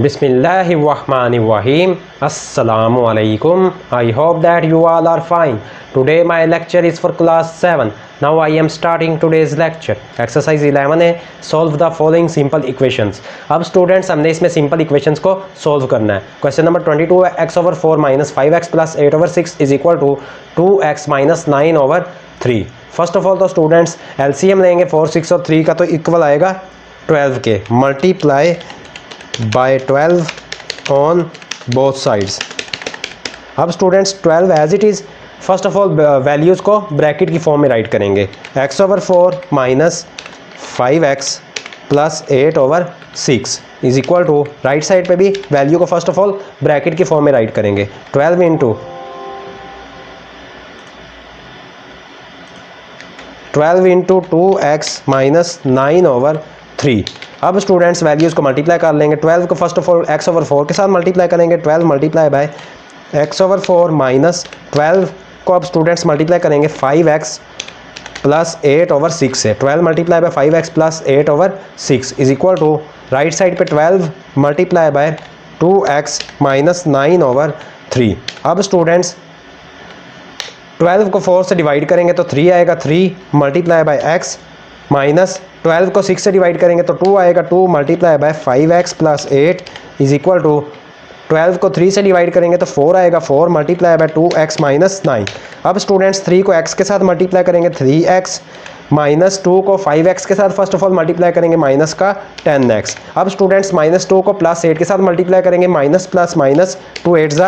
Bismillahirrahmanirrahim. Assalamu alaikum. I hope that you all are fine. Today my lecture is for class 7. Now I am starting today's lecture. Exercise 11 है solve the following simple equations. अब students हमने इसमें simple equations को solve करना है. Question number 22 है x/4 - 5x + 8/6 = 2x - 9/3. First of all तो students LCM लेंगे 4, 6 और 3 का, तो इक्वल आएगा 12 के, multiply by 12 on both sides. अब students 12 as it is, first of all values को ब्रैकेट की फॉर्म में राइट करेंगे. x/4 - 5x + 8/6 = राइट साइड पे भी वैल्यू को फर्स्ट ऑफ ऑल ब्रैकेट की फॉर्म में राइट करेंगे. 12 × 2x - 9/3. अब स्टूडेंट्स वैल्यूज़ को मल्टीप्लाई कर लेंगे. 12 को फर्स्ट ऑफ ऑल x/4 के साथ मल्टीप्लाई करेंगे. 12 मल्टीप्लाई बाय x/4 - 12 को अब स्टूडेंट्स मल्टीप्लाई करेंगे 5x + 8/6 से. 12 multiply by 5x + 8/6 = right side पे 12 मल्टीप्लाई बाय 2x - 9/3. अब स्टूडेंट्स 12 को 4 से डिवाइड करेंगे तो 3 आएगा. 3 मल्टीप्लाई बाय x माइनस 12 को 6 से डिवाइड करेंगे तो 2 आएगा. 2 मल्टीप्लाई बाय 5x + 8 = 12 को 3 से डिवाइड करेंगे तो 4 आएगा. 4 मल्टीप्लाई बाय 2x - 9. अब स्टूडेंट्स 3 को x के साथ मल्टीप्लाई करेंगे 3x माइनस 2 को 5x के साथ फर्स्ट ऑफ ऑल मल्टीप्लाई करेंगे माइनस का 10x. अब स्टूडेंट्स -2 को +8 के साथ मल्टीप्लाई करेंगे माइनस प्लस माइनस 2 8 =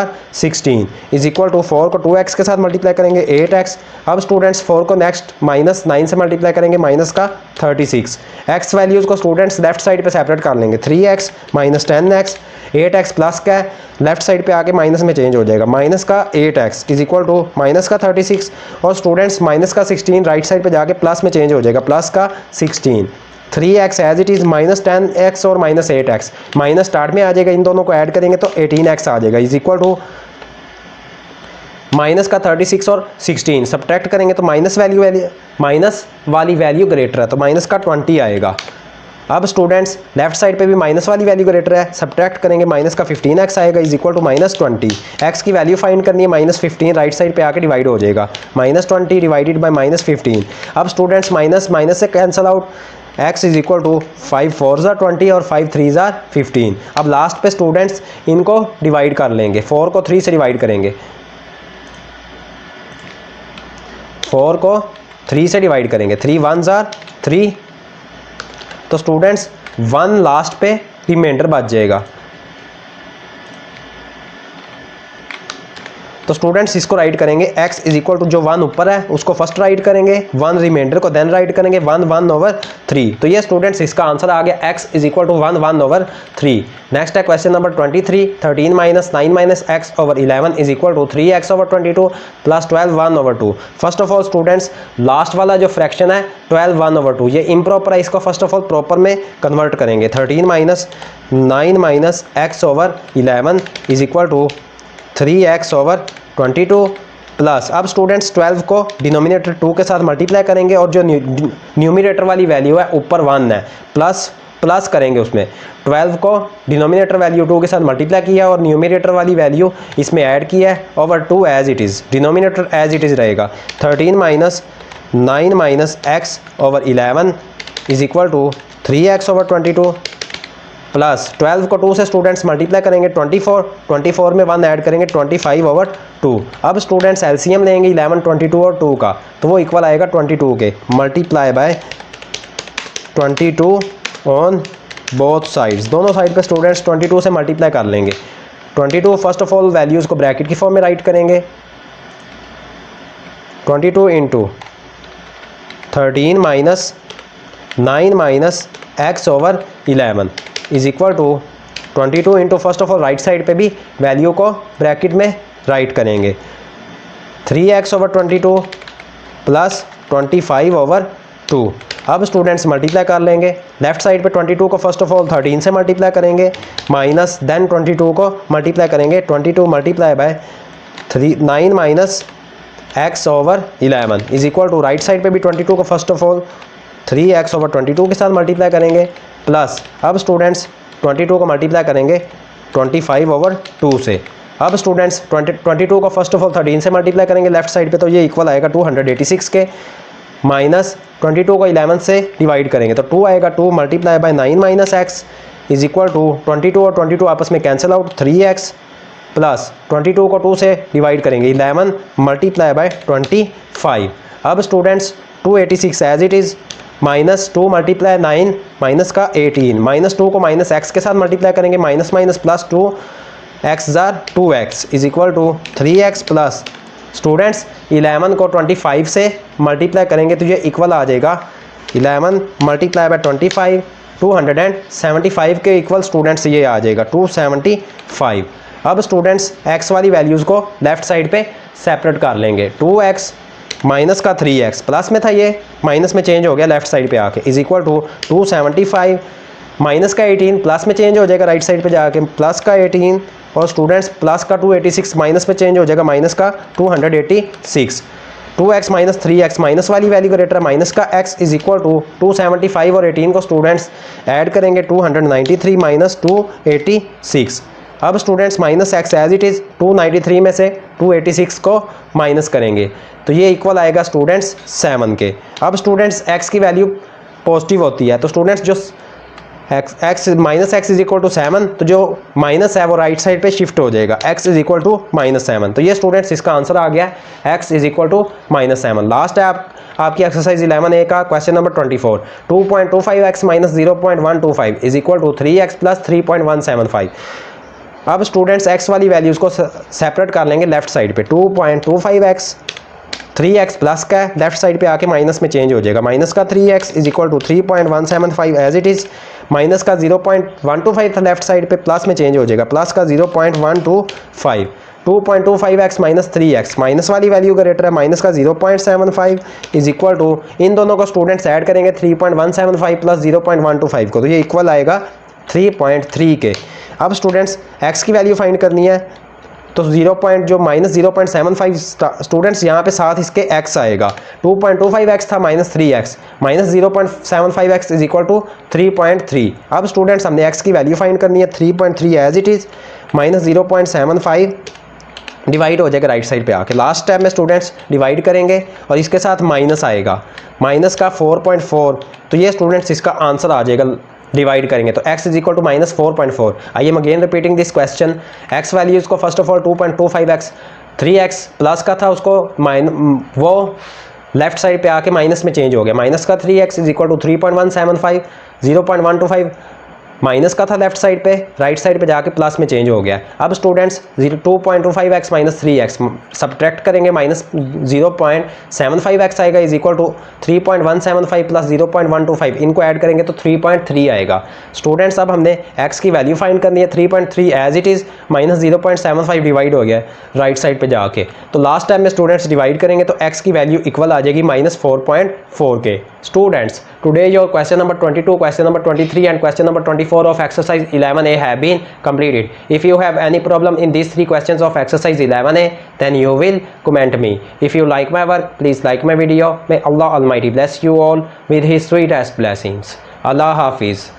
16 = 4 को 2x के साथ मल्टीप्लाई करेंगे 8x. अब स्टूडेंट्स 4 को नेक्स्ट -9 से मल्टीप्लाई करेंगे माइनस का 36. x वैल्यूज़ को स्टूडेंट्स लेफ्ट साइड पे सेपरेट कर लेंगे. 3x - 10x, 8x प्लस का लेफ्ट साइड पे आके माइनस में चेंज हो जाएगा. माइनस का 8x = माइनस का 36 और स्टूडेंट्स माइनस का 16 राइट साइड पे जाके प्लस में चेंज हो जाएगा. प्लस का 16. 3x as it is -10x और -8x माइनस स्टार्ट में आ जाएगा. इन दोनों को ऐड करेंगे तो 18x आ जाएगा = माइनस का 36 और 16 सब्ट्रैक्ट करेंगे तो माइनस वाली वैल्यू ग्रेटर है तो माइनस का 20 आएगा. अब स्टूडेंट्स लेफ्ट साइड पे भी माइनस वाली वैल्यू ग्रेटर है, सब्ट्रैक्ट करेंगे माइनस का 15x आएगा = -20. x की वैल्यू फाइंड करनी है -15 राइट साइड पे आके डिवाइड हो जाएगा. -20 डिवाइडेड बाय -15. अब स्टूडेंट्स माइनस से कैंसिल आउट. x = 5 4 = 20 और 5 3 = 15. अब लास्ट पे स्टूडेंट्स इनको डिवाइड कर लेंगे. 4 को 3 से डिवाइड करेंगे. 4 को 3 से डिवाइड करेंगे. 3 1 = 3. तो स्टूडेंट्स 1 लास्ट पे रिमाइंडर बच जाएगा. तो स्टूडेंट्स इसको राइट करेंगे x = जो 1 ऊपर है उसको फर्स्ट राइट करेंगे, 1 रिमाइंडर को देन राइट करेंगे 1/3. तो ये स्टूडेंट्स इसका आंसर आ गया x = 1/3. नेक्स्ट है question number 23. 13 - 9 - x/11 = 3x/22 + 12 first of all students last वाला जो फ्रैक्शन है 12 ये इम्प्रॉपर है, इसको फर्स्ट ऑफ ऑल प्रॉपर में कन्वर्ट करेंगे. 13 - 9 - x/11 = 3x/22 प्लस. अब स्टूडेंट्स 12 को डिनोमिनेटर 2 के साथ मल्टीप्लाई करेंगे और जो न्यूमिनेटर वाली वैल्यू है ऊपर 1 है प्लस करेंगे उसमें. 12 को डिनोमिनेटर वैल्यू 2 के साथ मल्टीप्लाई किया और न्यूमिनेटर वाली वैल्यू इसमें ऐड किया है over 2 as it is. Denominator as it is रहेगा. 13 - 9 - x/11 = 3x/22 प्लस 12 को 2 से स्टूडेंट्स मल्टीप्लाई करेंगे 24 में 1 ऐड करेंगे 25/2. अब स्टूडेंट्स एलसीएम लेंगे 11 22 और 2 का, तो वो इक्वल आएगा 22 के, multiply bye 22 on both sides. दोनों साइड पे स्टूडेंट्स 22 से मल्टीप्लाई कर लेंगे. 22 फर्स्ट ऑफ ऑल वैल्यूज़ को ब्रैकेट की फॉर्म में राइट करेंगे. 22 × 13 - 9 - x/11 = 22 into first of all right side पे भी वैल्यू को ब्रैकेट में राइट करेंगे 3x/22 प्लस 25/2. अब स्टूडेंट्स मल्टीप्लाई कर लेंगे. लेफ्ट साइड पे 22 को फर्स्ट ऑफ ऑल 13 से मल्टीप्लाई करेंगे माइनस देन 22 को मल्टीप्लाई करेंगे 22 multiply by 9 - x/11 = right side पे भी 22 को फर्स्ट ऑफ ऑल 3x/22 के साथ मल्टीप्लाई करेंगे प्लस. अब स्टूडेंट्स 22 को मल्टीप्लाई करेंगे 25/2 से। अब स्टूडेंट्स 22 को फर्स्ट ऑफ ऑल 13 से मल्टीप्लाई करेंगे लेफ्ट साइड पे, तो ये इक्वल आएगा 286 के, माइनस 22 को 11 से डिवाइड करेंगे तो 2 आएगा, 2 multiply by 9 minus x is equal to 22 और 22 आपस में कैंसिल आउट, 3x प्लस 22 को 2 से डिवाइड करेंगे 11 मल्टीप्लाई बाय 25। अब students 286 as it is, minus 2 multiply 9 minus का 18, माइनस 2 को माइनस एक्स के साथ मल्टीप्लाई करेंगे, माइनस माइनस प्लस 2 एक्स जार 2x is equal to 3x plus students 11 को 25 से मल्टीप्लाई करेंगे तो ये इक्वल आ जाएगा 11 मल्टीप्लाई बाय 25, 275 के इक्वल स्टूडेंट्स ये आ जाएगा 275। अब स्टूडेंट्स x वाली वैल्यूज़ को लेफ्ट साइड पे सेपरेट कर लेंगे, 2x माइनस का 3x प्लस में था, ये माइनस में चेंज हो गया लेफ्ट साइड पे आके, इज इक्वल टू 275 माइनस का 18 प्लस में चेंज हो जाएगा राइट साइड पे जाके, प्लस का 18 और स्टूडेंट्स प्लस का 286 माइनस में चेंज हो जाएगा, माइनस का 286, 2x माइनस 3x माइनस वाली वैल्यू ग्रेटर है माइनस का x इज इक्वल टू 275 और 18 को स्टूडेंट्स ऐड करेंगे 293 माइनस 286। अब students minus x as it is, 293 में से 286 को माइनस करेंगे तो ये इक्वल आएगा स्टूडेंट्स 7 के। अब स्टूडेंट्स x की वैल्यू पॉजिटिव होती है तो स्टूडेंट्स जो x minus x is equal to 7, तो जो माइनस है वो राइट साइड पे शिफ्ट हो जाएगा, x इज इक्वल टू -7। तो ये स्टूडेंट्स इसका आंसर आ गया x is equal to -7। Last है आपकी एक्सरसाइज 11A का question number 24, 2.25x minus 0.125 is equal to 3x plus 3.175। अब स्टूडेंट्स x वाली वैल्यूज़ को सेपरेट कर लेंगे लेफ्ट साइड पे, 2.25x 3x प्लस का लेफ्ट साइड पे आके माइनस में चेंज हो जाएगा, माइनस का 3x is equal to 3.175 as it is, minus का 0.125 था लेफ्ट साइड पे प्लस में चेंज हो जाएगा, प्लस का 0.125, 2.25x माइनस 3x माइनस वाली वैल्यू ग्रेटर है माइनस का 0.75 इज इक्वल टू, इन दोनों को स्टूडेंट्स ऐड करेंगे 3.175 प्लस 0.125 को तो ये इक्वल आएगा 3.3 के। अब स्टूडेंट्स x की वैल्यू फाइंड करनी है तो जो माइनस 0.75 स्टूडेंट्स यहाँ पे साथ इसके x आएगा, 2.25x था minus 3x minus 0.75x is equal to 3.3। अब स्टूडेंट्स हमने x की वैल्यू फाइंड करनी है, 3.3 as it is, minus 0.75 divide हो जाएगा राइट साइड पे आके, लास्ट स्टेप में स्टूडेंट्स डिवाइड करेंगे और इसके साथ माइनस आएगा, माइनस का 4.4, तो ये स्टूडेंट्स इसका आंसर आ जाएगा डिवाइड करेंगे तो x is equal to -4.4। I am again repeating this question, x values को first of all 2.25x 3x plus का था उसको वो लेफ्ट साइड पे आके माइनस में चेंज हो गया, माइनस का 3x is equal to 3.175, 0.125 minus का था लेफ्ट साइड पे, राइट साइड पे जाके प्लस में चेंज हो गया। अब students 2.25x minus 3x subtract करेंगे, माइनस 0.75x आएगा इज इक्वल टू 3.175 प्लस 0.125, इनको ऐड करेंगे तो 3.3 आएगा। स्टूडेंट्स अब हमने x की वैल्यू फाइंड करनी है, 3.3 as it is, minus 0.75 divide हो गया राइट साइड पे जाके, तो लास्ट टाइम में स्टूडेंट्स डिवाइड करेंगे तो x की वैल्यू इक्वल आ जाएगी -4.4 के। Students today your question number 22, question number 23 and question number 24 of exercise 11A have been completed. If you have any problem in these 3 questions of exercise 11A, then you will comment me. If you like my work, please like my video. May Allah Almighty bless you all with His sweetest blessings. Allah Hafiz.